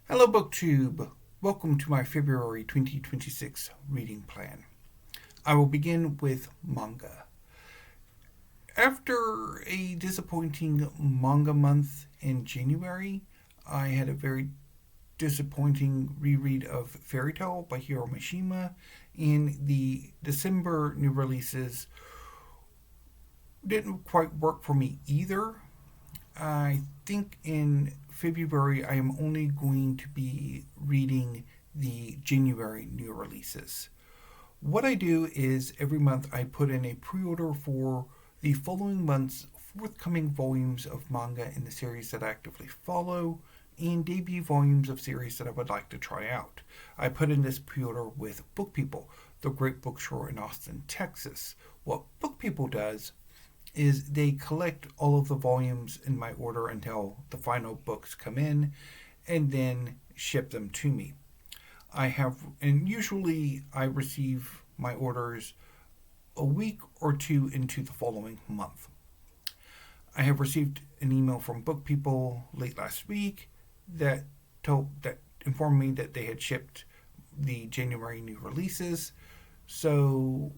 Hello BookTube! Welcome to my February 2026 reading plan. I will begin with manga. After a disappointing manga month in January, I had a very disappointing reread of Fairy Tale by Hiro Mishima, and the December new releases didn't quite work for me either. I think in February I am only going to be reading the January new releases. What I do is every month I put in a pre order for the following month's forthcoming volumes of manga in the series that I actively follow and debut volumes of series that I would like to try out. I put in this pre order with Book People, the great bookstore in Austin, Texas. What Book People does is they collect all of the volumes in my order until the final books come in and then ship them to me. And usually I receive my orders a week or two into the following month. I have received an email from Book People late last week that informed me that they had shipped the January new releases. So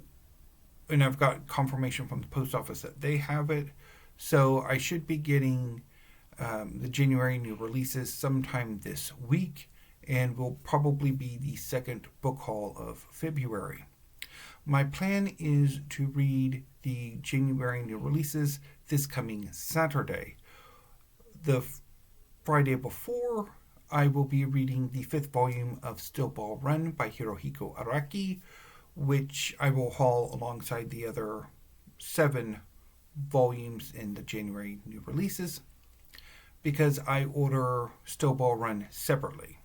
and I've got confirmation from the post office that they have it. So I should be getting the January new releases sometime this week, and will probably be the second book haul of February. My plan is to read the January new releases this coming Saturday. The Friday before, I will be reading the fifth volume of Still Ball Run by Hirohiko Araki, which I will haul alongside the other 7 volumes in the January new releases, because I order Still Ball Run separately.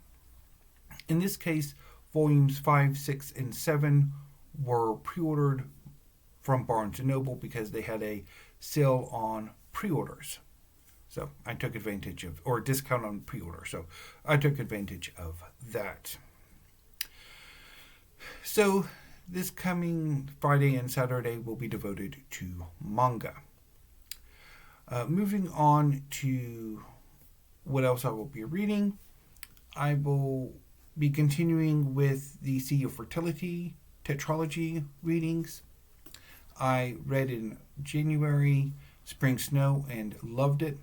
In this case, volumes 5, 6, and 7 were pre-ordered from Barnes & Noble because they had a sale on pre-orders. So I took advantage of, or discount on pre-order. So I took advantage of that. So this coming Friday and Saturday will be devoted to manga. Moving on to what else I will be reading, I will be continuing with the Sea of Fertility tetralogy readings. I read in January Spring Snow and loved it.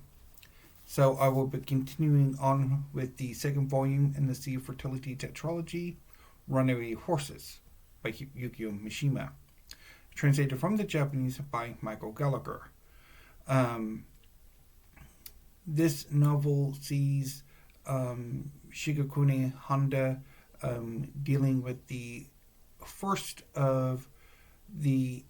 So I will be continuing on with the second volume in the Sea of Fertility tetralogy, Runaway Horses by Yukio Mishima, translated from the Japanese by Michael Gallagher. This novel sees Shigekune Honda dealing with the first of the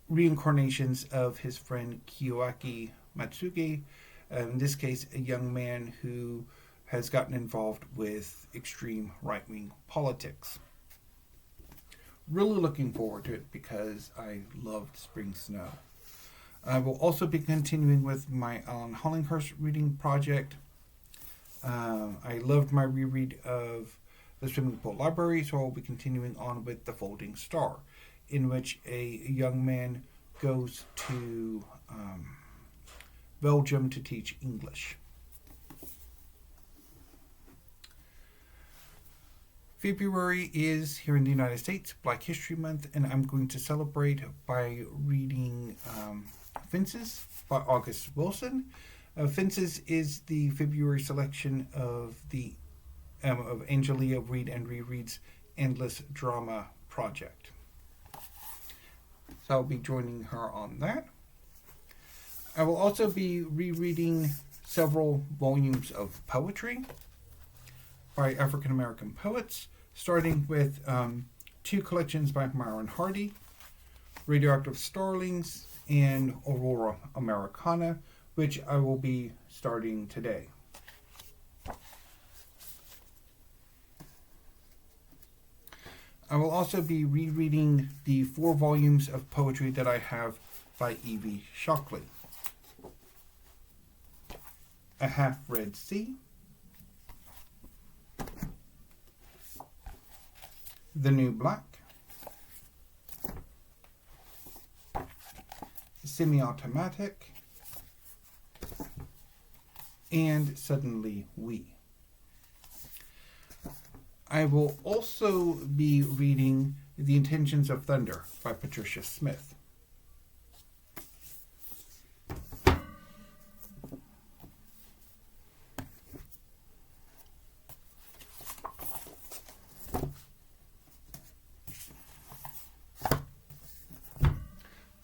reincarnations of his friend Kiyoaki Matsuge, in this case a young man who has gotten involved with extreme right-wing politics. Really looking forward to it because I loved Spring Snow. I will also be continuing with my Hollinghurst reading project. I loved my reread of The Swimming Pool Library, so I will be continuing on with The Folding Star, in which a young man goes to Belgium to teach English. February is, here in the United States, Black History Month, and I'm going to celebrate by reading Fences by August Wilson. Fences is the February selection of Angelia Read and Reread's Endless Drama Project. So I'll be joining her on that. I will also be rereading several volumes of poetry by African American poets, starting with 2 collections by Myronn Hardy, Radioactive Starlings, and Aurora Americana, which I will be starting today. I will also be rereading the 4 volumes of poetry that I have by Evie Shockley. A Half-Read Sea, The New Black, Semiautomatic, and Suddenly We. I will also be reading The Intentions of Thunder by Patricia Smith.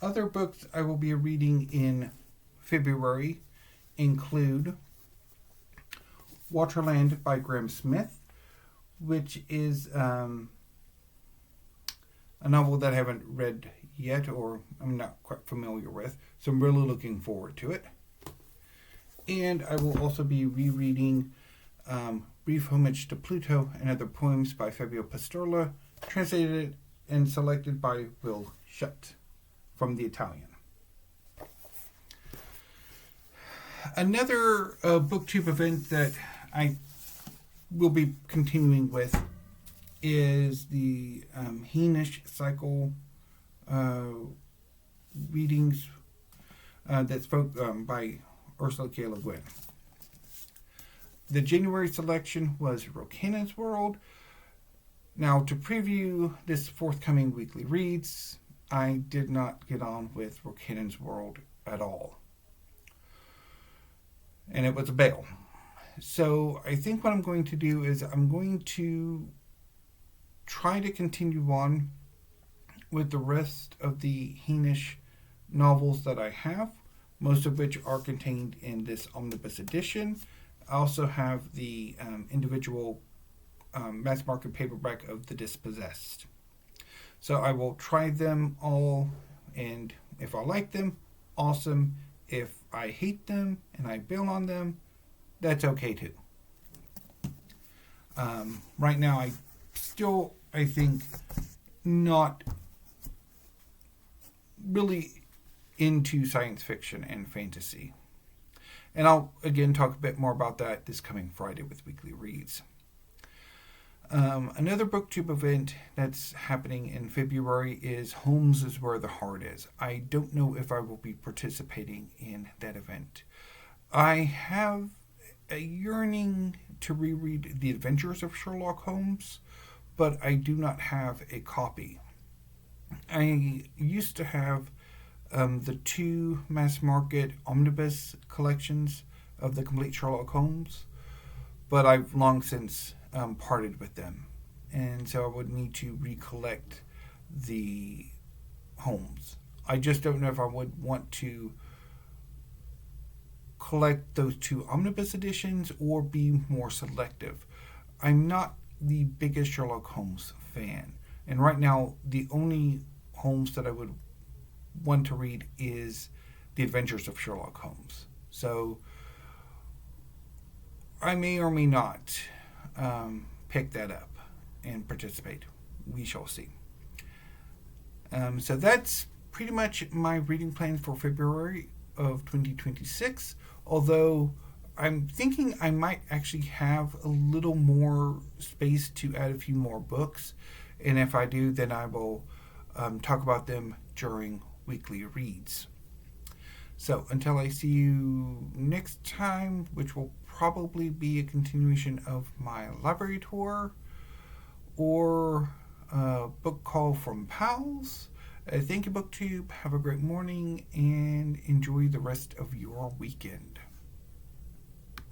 Other books I will be reading in February include Waterland by Graham Smith, which is a novel that I haven't read yet, or I'm not quite familiar with, so I'm really looking forward to it. And I will also be rereading Brief Homage to Pluto and Other Poems by Fabio Pusterla, translated and selected by Will Schutt from the Italian. Another booktube event that I will be continuing with is the Heenish cycle readings that's by Ursula K. LeGuin. The January selection was Conan's World. Now, to preview this forthcoming weekly reads, I did not get on with Conan's World at all. And it was a bail. So I think what I'm going to do is I'm going to try to continue on with the rest of the Heenish novels that I have, most of which are contained in this omnibus edition. I also have the individual mass market paperback of The Dispossessed. So I will try them all, and if I like them, awesome. If I hate them and I bail on them, that's okay too. Right now, I think, not really into science fiction and fantasy. And I'll, again, talk a bit more about that this coming Friday with Weekly Reads. Another booktube event that's happening in February is Holmes is Where the Heart Is. I don't know if I will be participating in that event. I have a yearning to reread The Adventures of Sherlock Holmes, but I do not have a copy. I used to have the two mass market omnibus collections of the complete Sherlock Holmes, but I've long since parted with them, and so I would need to recollect the Holmes. I just don't know if I would want to collect those two omnibus editions or be more selective. I'm not the biggest Sherlock Holmes fan, and right now the only Holmes that I would want to read is The Adventures of Sherlock Holmes. So I may or may not pick that up and participate. We shall see. So that's pretty much my reading plan for February of 2026, although I'm thinking I might actually have a little more space to add a few more books, and if I do, then I will talk about them during weekly reads. So until I see you next time, which will probably be a continuation of my library tour or a book call from pals, thank you, BookTube. Have a great morning and enjoy the rest of your weekend.